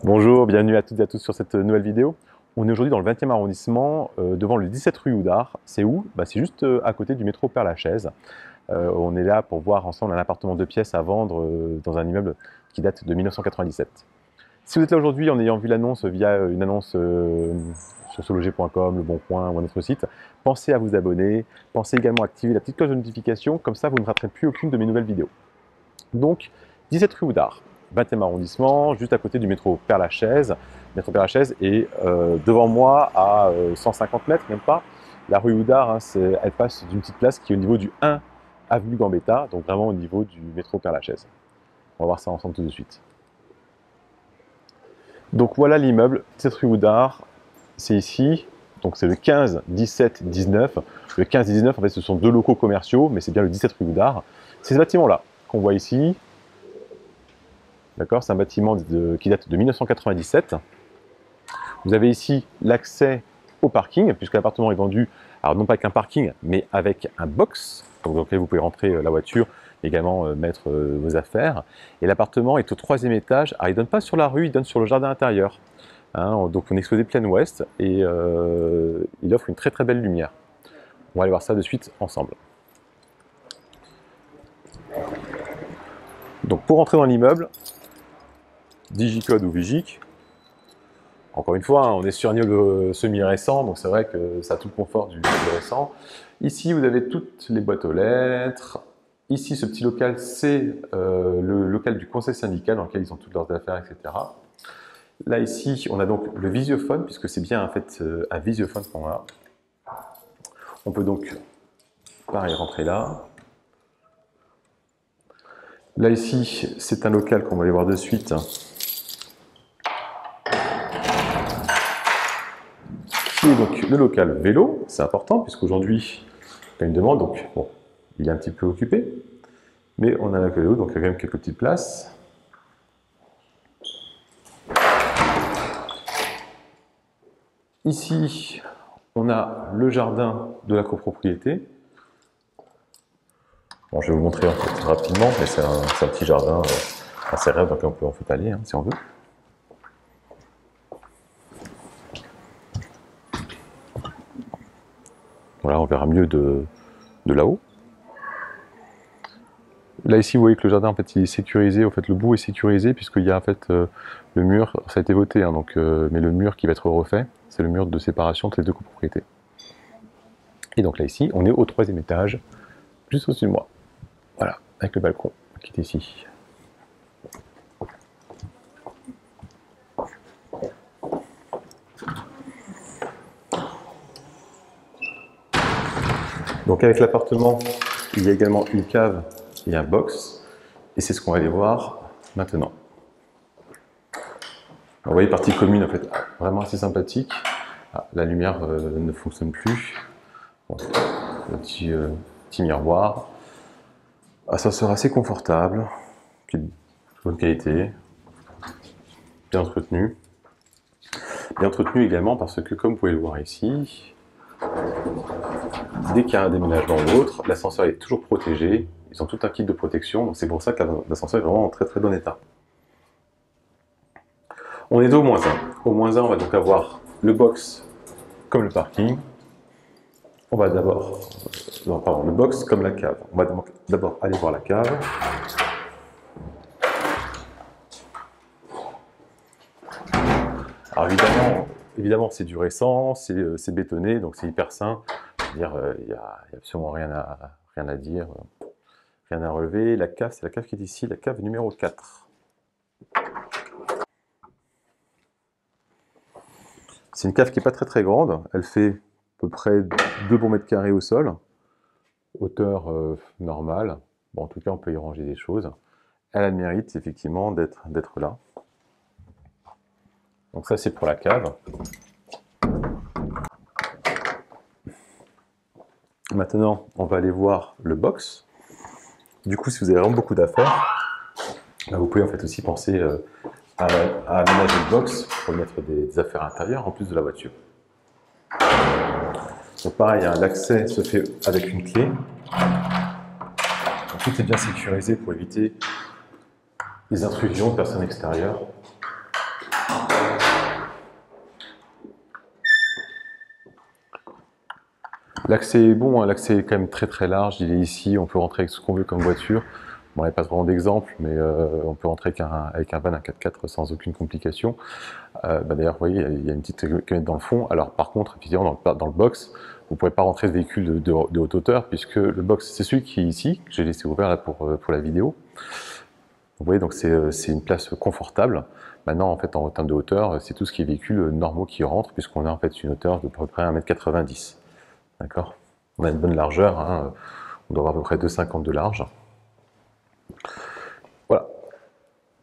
Bonjour, bienvenue à toutes et à tous sur cette nouvelle vidéo. On est aujourd'hui dans le 20e arrondissement, devant le 17 rue Houdard. C'est où? C'est juste à côté du métro Père-Lachaise. On est là pour voir ensemble un appartement de pièces à vendre dans un immeuble qui date de 1997. Si vous êtes là aujourd'hui en ayant vu l'annonce via une annonce sur sologer.com, Le Bon Coin ou un autre site, pensez à vous abonner, pensez également à activer la petite cloche de notification, comme ça vous ne raterez plus aucune de mes nouvelles vidéos. Donc, 17 rue Houdard. 20e arrondissement, juste à côté du métro Père-Lachaise. Métro Père-Lachaise est devant moi à 150 mètres, même pas. La rue Houdard, hein, elle passe d'une petite place qui est au niveau du 1 avenue Gambetta, donc vraiment au niveau du métro Père-Lachaise. On va voir ça ensemble tout de suite. Donc voilà l'immeuble, 17 rue Houdard, c'est ici. Donc c'est le 15, 17, 19. Le 15 et 19, en fait, ce sont deux locaux commerciaux, mais c'est bien le 17 rue Houdard. C'est ce bâtiment-là qu'on voit ici. D'accord, c'est un bâtiment qui date de 1997. Vous avez ici l'accès au parking, puisque l'appartement est vendu, alors non pas avec un parking, mais avec un box, donc dans lequel vous pouvez rentrer la voiture, également mettre vos affaires. Et l'appartement est au 3e étage. Alors il ne donne pas sur la rue, il donne sur le jardin intérieur. Hein, donc on est exposé plein ouest et il offre une très très belle lumière. On va aller voir ça de suite ensemble. Donc pour entrer dans l'immeuble, Digicode ou Vigic. Encore une fois, hein, on est sur un immeuble semi-récent, donc c'est vrai que ça a tout le confort du récent. Ici, vous avez toutes les boîtes aux lettres. Ici, ce petit local, c'est le local du conseil syndical dans lequel ils ont toutes leurs affaires, etc. Là, ici, on a donc le visiophone, puisque c'est bien en fait un visiophone qu'on a. On peut donc, pareil, rentrer là. Là, ici, c'est un local qu'on va aller voir de suite. Donc le local vélo, c'est important puisqu'aujourd'hui il y a une demande, donc bon, il est un petit peu occupé, mais on a un vélo, donc il y a quand même quelques petites places. Ici, on a le jardin de la copropriété. Bon, je vais vous montrer en fait rapidement, mais c'est un petit jardin assez rêve dans lequel on peut en fait aller hein, si on veut. Voilà, on verra mieux de là-haut. Là ici, vous voyez que le jardin en fait il est sécurisé. En fait, le bout est sécurisé puisqu'il y a en fait le mur. Ça a été voté, hein, donc, mais le mur qui va être refait, c'est le mur de séparation entre les deux copropriétés. Et donc là ici, on est au 3e étage, juste au-dessus de moi. Voilà, avec le balcon qui est ici. Donc avec l'appartement, il y a également une cave et un box, et c'est ce qu'on va aller voir maintenant. Vous voyez, partie commune en fait, vraiment assez sympathique. Ah, la lumière ne fonctionne plus. Bon, le petit miroir. Ascenseur assez confortable, de bonne qualité, bien entretenu. Bien entretenu également parce que, comme vous pouvez le voir ici, dès qu'il y a un déménagement ou autre, l'ascenseur est toujours protégé. Ils ont tout un kit de protection, donc c'est pour ça que l'ascenseur est vraiment en très très bon état. On est au moins 1. Au moins 1, on va donc avoir le box comme le parking. On va d'abord... non, pardon, le box comme la cave. On va d'abord aller voir la cave. Alors évidemment c'est du récent, c'est bétonné, donc c'est hyper sain. Il n'y a absolument rien à dire, rien à relever. La cave, c'est la cave qui est ici, la cave numéro 4. C'est une cave qui n'est pas très très grande, elle fait à peu près 2 bons mètres carrés au sol, hauteur normale. Bon, en tout cas, on peut y ranger des choses. Elle a le mérite effectivement d'être là. Donc ça, c'est pour la cave. Maintenant, on va aller voir le box. Du coup, si vous avez vraiment beaucoup d'affaires, vous pouvez en fait aussi penser à aménager le box pour mettre des affaires intérieures en plus de la voiture. Donc pareil, hein, l'accès se fait avec une clé. Donc, tout est bien sécurisé pour éviter les intrusions de personnes extérieures. L'accès est bon, hein, l'accès est quand même très très large, il est ici, on peut rentrer avec ce qu'on veut comme voiture. Bon, il n'y a pas vraiment d'exemple, mais on peut rentrer avec un van, un 4x4 sans aucune complication. D'ailleurs, vous voyez, il y a une petite camionnette dans le fond. Alors par contre, évidemment, dans le box, vous ne pourrez pas rentrer de véhicule de haute hauteur, puisque le box, c'est celui qui est ici, que j'ai laissé ouvert là pour la vidéo. Vous voyez, donc c'est une place confortable. Maintenant, en fait, en termes de hauteur, c'est tout ce qui est véhicules normaux qui rentrent, puisqu'on a en fait une hauteur de à peu près 1,90 m. D'accord? On a une bonne largeur, hein, on doit avoir à peu près 2,50 de large. Voilà.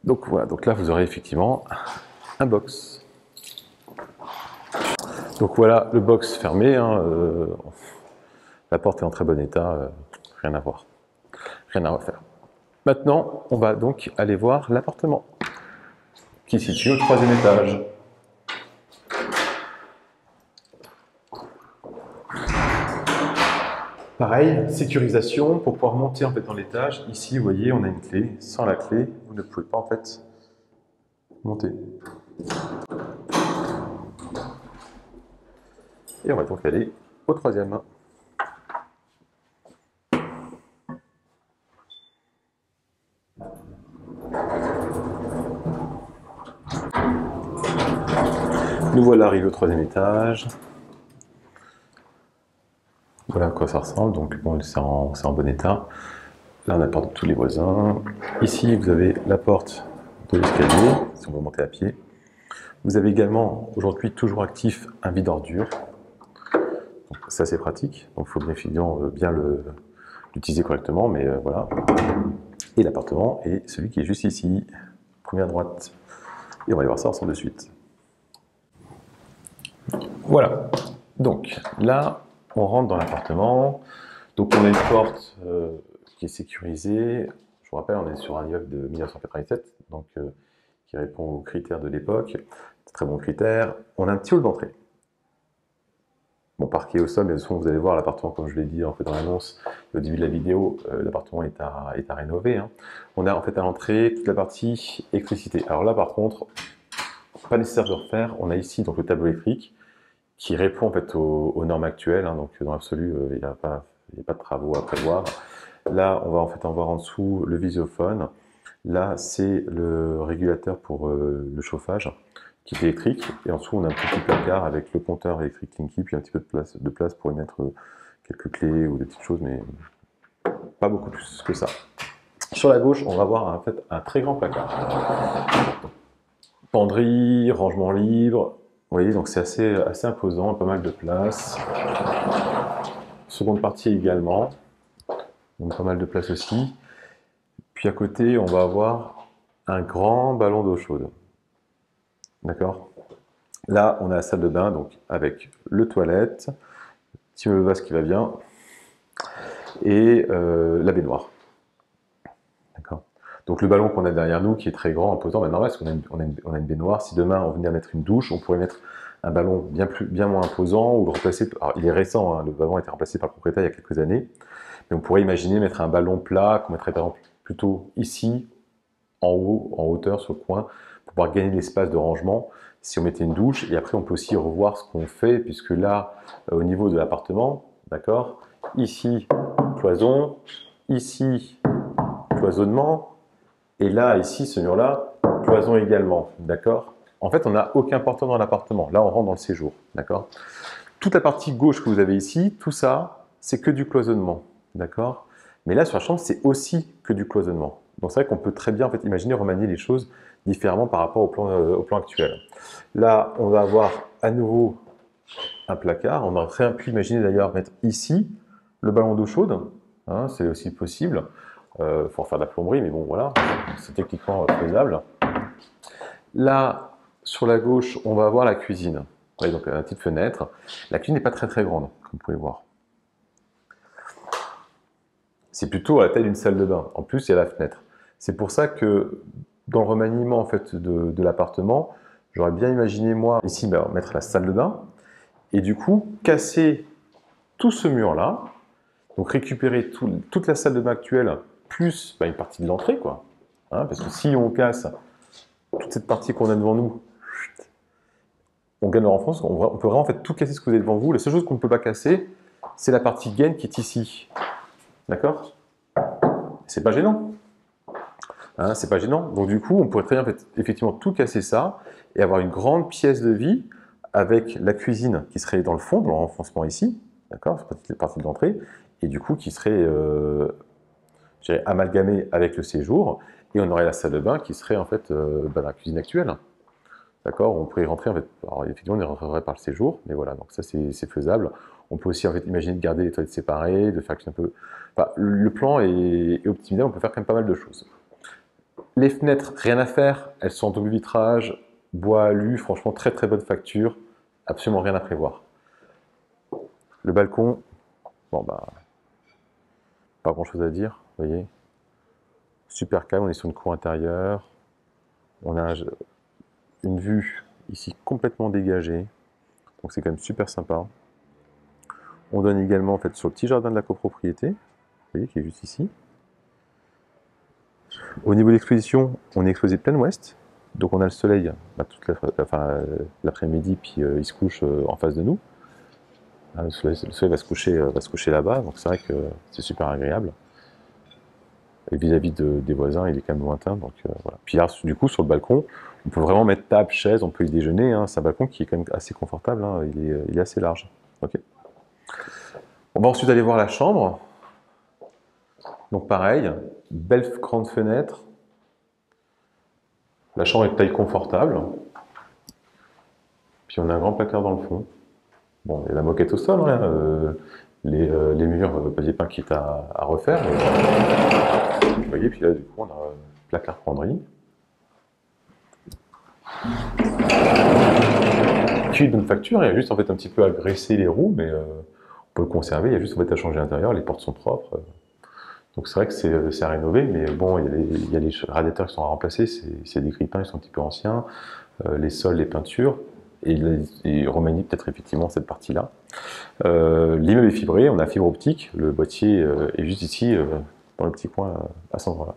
Donc là, vous aurez effectivement un box. Donc voilà, le box fermé, hein, la porte est en très bon état, rien à voir, rien à refaire. Maintenant, on va donc aller voir l'appartement, qui est situé au 3e étage. Pareil, sécurisation, pour pouvoir monter en fait dans l'étage, ici vous voyez on a une clé, sans la clé vous ne pouvez pas en fait monter. Et on va donc aller au 3e. Nous voilà arrivés au 3e étage. Voilà à quoi ça ressemble, donc bon, c'est en bon état. Là on a la porte de tous les voisins. Ici vous avez la porte de l'escalier, si on veut monter à pied. Vous avez également, aujourd'hui toujours actif, un vide ordures. C'est assez pratique, donc il faut bien l'utiliser correctement, mais voilà. Et l'appartement est celui qui est juste ici, première droite. Et on va aller voir ça ensemble de suite. Voilà, donc là, on rentre dans l'appartement. Donc on a une porte qui est sécurisée. Je vous rappelle, on est sur un immeuble de 1987, donc qui répond aux critères de l'époque. Très bons critères. On a un petit hall d'entrée. Bon, parquet au sol, mais de toute façon, vous allez voir l'appartement, comme je l'ai dit en fait dans l'annonce au début de la vidéo, l'appartement est à rénover. Hein. On a en fait à l'entrée toute la partie électricité. Alors là, par contre, pas nécessaire de refaire. On a ici donc le tableau électrique qui répond en fait aux normes actuelles. Hein, donc dans l'absolu, il n'y a pas de travaux à prévoir. Là, on va en fait en voir en dessous le visiophone. Là, c'est le régulateur pour le chauffage qui est électrique. Et en dessous, on a un petit placard avec le compteur électrique Linky, puis un petit peu de place pour y mettre quelques clés ou des petites choses, mais pas beaucoup plus que ça. Sur la gauche, on va voir en fait un très grand placard. Penderie, rangement libre. Vous voyez, donc c'est assez imposant, pas mal de place. Seconde partie également, donc pas mal de place aussi. Puis à côté, on va avoir un grand ballon d'eau chaude. D'accord? Là, on a la salle de bain, donc avec le toilette, petit meuble vase qui va bien, et la baignoire. D'accord? Donc le ballon qu'on a derrière nous, qui est très grand, imposant, ben normal, parce qu'on a une baignoire. Si demain on venait à mettre une douche, on pourrait mettre un ballon bien moins imposant, ou le remplacer. Alors il est récent, hein, le ballon a été remplacé par le propriétaire il y a quelques années, mais on pourrait imaginer mettre un ballon plat qu'on mettrait par exemple plutôt ici, en haut, en hauteur, sur le coin, pour pouvoir gagner l'espace de rangement si on mettait une douche. Et après, on peut aussi revoir ce qu'on fait, puisque là, au niveau de l'appartement, d'accord, ici, cloison, ici, cloisonnement, et là, ici, ce mur-là, cloison également, d'accord. En fait, on n'a aucun porteur dans l'appartement. Là, on rentre dans le séjour, d'accord. Toute la partie gauche que vous avez ici, tout ça, c'est que du cloisonnement, d'accord. Mais là, sur la chambre, c'est aussi que du cloisonnement. Donc c'est vrai qu'on peut très bien en fait, imaginer remanier les choses différemment par rapport au plan actuel. Là, on va avoir à nouveau un placard. On aurait très pu imaginer d'ailleurs mettre ici le ballon d'eau chaude. Hein, c'est aussi possible. Il faut faire de la plomberie, mais bon voilà, c'est techniquement faisable. Là, sur la gauche, on va avoir la cuisine. Vous voyez, donc une petite fenêtre. La cuisine n'est pas très grande, comme vous pouvez voir. C'est plutôt à la taille d'une salle de bain. En plus, il y a la fenêtre. C'est pour ça que dans le remaniement en fait, de l'appartement, j'aurais bien imaginé moi ici mettre la salle de bain et du coup casser tout ce mur-là, donc récupérer toute la salle de bain actuelle plus une partie de l'entrée, quoi. Hein, parce que si on casse toute cette partie qu'on a devant nous, on gagne en France, on peut vraiment en fait, tout casser ce que vous avez devant vous. La seule chose qu'on ne peut pas casser, c'est la partie gaine qui est ici. D'accord? C'est pas gênant. Hein, c'est pas gênant. Donc du coup, on pourrait très bien effectivement tout casser ça et avoir une grande pièce de vie avec la cuisine qui serait dans le fond, dans le renfoncement ici. D'accord? C'est la partie de l'entrée. Et du coup, qui serait amalgamée avec le séjour. Et on aurait la salle de bain qui serait en fait la cuisine actuelle. D'accord, on pourrait y rentrer en fait. Alors effectivement, on y rentrerait par le séjour, mais voilà, donc ça c'est faisable. On peut aussi en fait imaginer de garder les toilettes séparées, de faire un peu. Enfin, le plan est optimisé, on peut faire quand même pas mal de choses. Les fenêtres, rien à faire, elles sont en double vitrage, bois alu, franchement très très bonne facture, absolument rien à prévoir. Le balcon, bon bah, pas grand chose à dire, vous voyez. Super calme, on est sur une cour intérieure, on a une vue ici complètement dégagée, donc c'est quand même super sympa. On donne également en fait sur le petit jardin de la copropriété, vous voyez, qui est juste ici. Au niveau de l'exposition, on est exposé plein ouest, donc on a le soleil toute l'après-midi, puis il se couche en face de nous. Le soleil va se coucher là-bas, donc c'est vrai que c'est super agréable. Et vis-à-vis des voisins, il est quand même lointain, donc voilà. Puis là, du coup, sur le balcon, on peut vraiment mettre table, chaise, on peut y déjeuner. Hein. C'est un balcon qui est quand même assez confortable, hein. Il est assez large. Okay. On va ensuite aller voir la chambre. Donc pareil, belle grande fenêtre. La chambre est de taille confortable. Puis on a un grand placard dans le fond. Bon, il y a la moquette au sol, hein, les murs, papier peint quitte à refaire. Mais... Vous voyez, puis là, du coup, on a un placard penderie. Qui est de bonne facture, il y a juste en fait un petit peu à graisser les roues, mais on peut le conserver, il y a juste en fait à changer l'intérieur, les portes sont propres. Donc c'est vrai que c'est à rénover, mais bon, il y a les radiateurs qui sont à remplacer, c'est des grippins, ils sont un petit peu anciens, les sols, les peintures, et remanier peut-être effectivement cette partie-là. L'immeuble est fibré, on a fibre optique, le boîtier est juste ici, dans le petit coin, à cet endroit-là.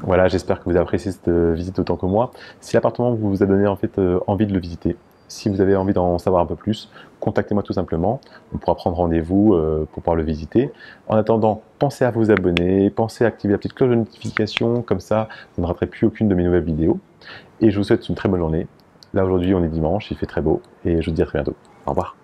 Voilà, j'espère que vous avez apprécié cette visite autant que moi. Si l'appartement vous a donné en fait envie de le visiter, si vous avez envie d'en savoir un peu plus, contactez-moi tout simplement. On pourra prendre rendez-vous pour pouvoir le visiter. En attendant, pensez à vous abonner, pensez à activer la petite cloche de notification, comme ça vous ne raterez plus aucune de mes nouvelles vidéos. Et je vous souhaite une très bonne journée. Là aujourd'hui on est dimanche, il fait très beau et je vous dis à très bientôt. Au revoir.